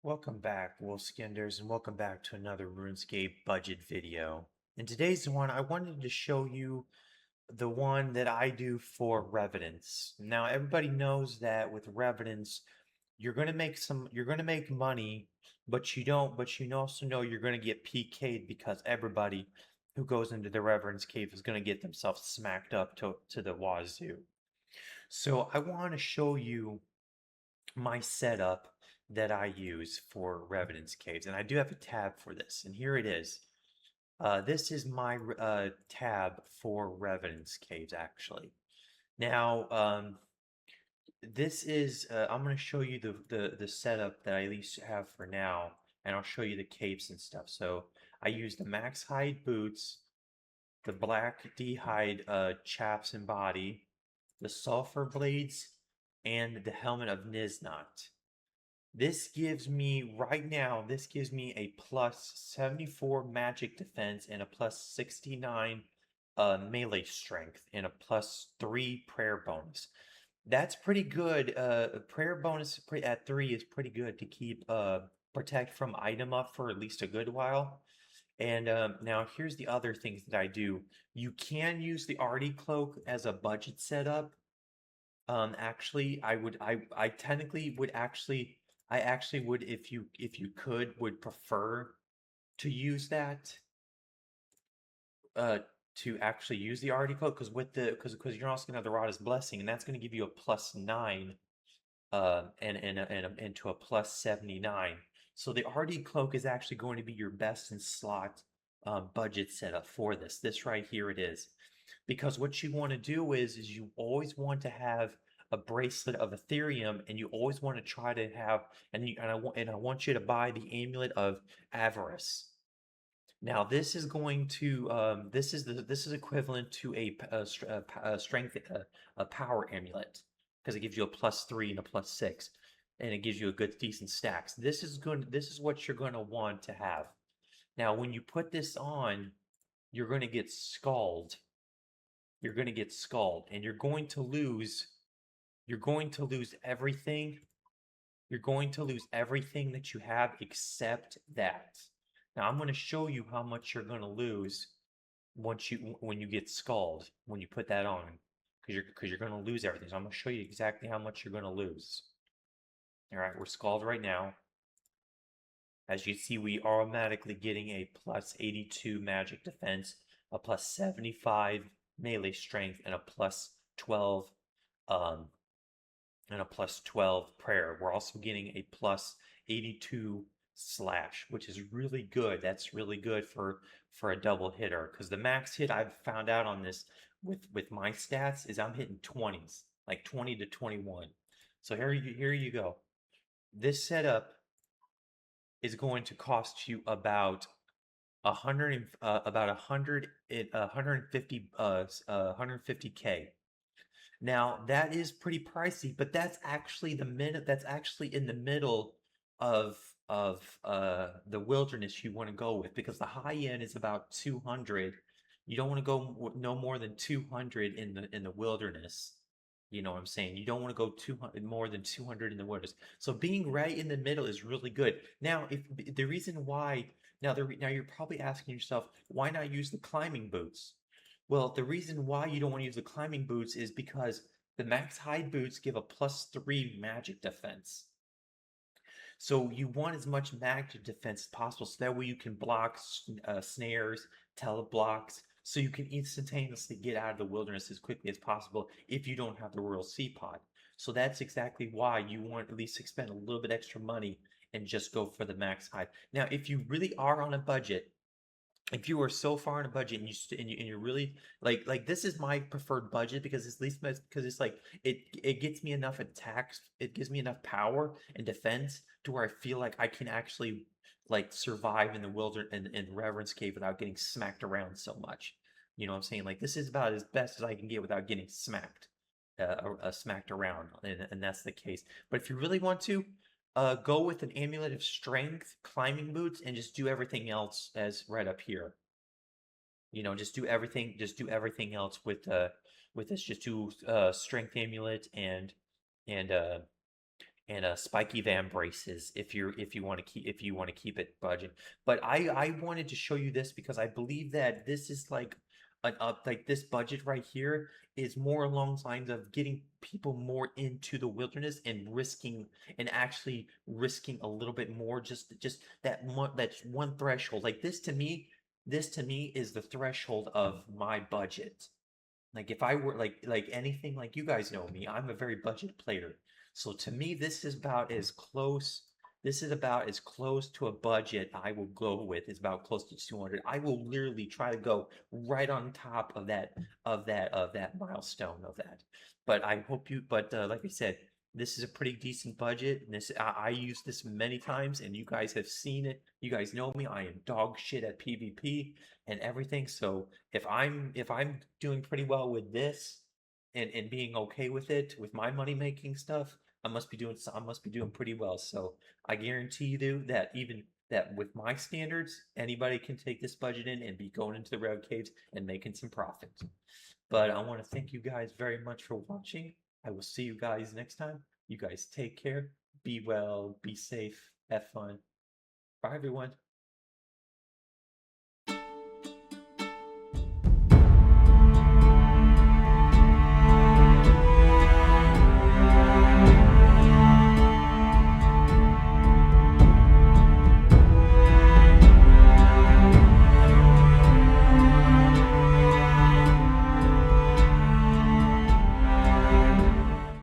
Welcome back, Wolfskinders, and welcome back to another RuneScape budget video. In today's one, I wanted to show you the one that I do for Revenants. Now, everybody knows that with Revenants, you're gonna make money, but you also know you're gonna get PK'd because everybody who goes into the Reverend's cave is gonna get themselves smacked up to the wazoo. So I want to show you my setup that I use for Revenant's Caves. And I do have a tab for this, and here it is. This is my tab for Revenant's Caves, actually. Now, I'm going to show you the setup that I at least have for now, and I'll show you the capes and stuff. So I use the max hide boots, the black d-hide chaps and body, the sulfur blades, and the helmet of Niznat. This gives me a plus 74 magic defense and a plus 69 melee strength and a plus 3 prayer bonus. That's pretty good. Prayer bonus at 3 is pretty good to keep protect from item up for at least a good while. And now here's the other things that I do. You can use the Artie cloak as a budget setup. Actually, I technically would actually I actually would if you could would prefer to use that uh to actually use the article because because you're also gonna have the Rada's blessing and that's gonna give you a plus 9 into a plus 79. So the RD cloak is actually going to be your best in slot budget setup for this. This right here it is. Because what you want to do is you always want to have a bracelet of Ethereum and you always want to try to have and I want you to buy the amulet of avarice. Now this is going to this is equivalent to a strength a power amulet because it gives you a plus 3 and a plus 6 and it gives you a good decent stacks. This is what you're going to want to have. Now when you put this on, you're going to get scald. You're going to get scald and you're going to lose everything. You're going to lose everything that you have except that. Now I'm going to show you how much you're going to lose when you get scald when you put that on because you're going to lose everything. So I'm going to show you exactly how much you're going to lose. All right, we're scald right now. As you see, we are automatically getting a plus 82 magic defense, a plus 75 melee strength, and a plus 12 um, prayer. We're also getting a plus 82 slash, which is really good. That's really good for a double hitter because the max hit I've found out on this with my stats is I'm hitting 20s, like 20 to 21. So here you go. This setup is going to cost you about 150 150K. Now that is pretty pricey, but that's actually in the middle of the wilderness you want to go with because the high end is about 200. You don't want to go no more than 200 in the wilderness. You know what I'm saying? You don't want to go 200 more than 200 in the wilderness. So being right in the middle is really good. Now, if the reason why now you're probably asking yourself, why not use the climbing boots? Well, the reason why you don't want to use the climbing boots is because the max hide boots give a plus 3 magic defense. So you want as much magic defense as possible so that way you can block snares, teleblocks, so you can instantaneously get out of the wilderness as quickly as possible if you don't have the Royal Sea Pod. So that's exactly why you want at least to spend a little bit extra money and just go for the max hide. Now, if you really are on a budget, if you are so far on a budget and you're really like this is my preferred budget because it's least because it's like it gets me enough attacks, it gives me enough power and defense to where I feel like I can actually like survive in the wilderness in Reverence Cave without getting smacked around so much. You know what I'm saying? Like this is about as best as I can get without getting smacked around, and that's the case. But if you really want to, go with an amulet of strength, climbing boots, and just do everything else as right up here. You know, just do everything else with this. Just do strength amulet and and spiky van braces if you want to keep it budget. But I wanted to show you this because I believe that this is like an up like this budget right here is more along the lines of getting people more into the wilderness and actually risking a little bit more, just that one threshold. Like this to me is the threshold of my budget. Like if I were like anything, like you guys know me, I'm a very budget player. So to me, this is about as close to a budget I will go with. It's about close to 200. I will literally try to go right on top of that milestone of that. But like I said, this is a pretty decent budget. And I use this many times, and you guys have seen it. You guys know me. I am dog shit at PvP and everything. So if I'm doing pretty well with this and being okay with it with my money making stuff, I must be doing pretty well. So I guarantee you that even that with my standards, anybody can take this budget in and be going into the road caves and making some profit. But I want to thank you guys very much for watching. I will see you guys next time. You guys take care. Be well, be safe, have fun. Bye everyone.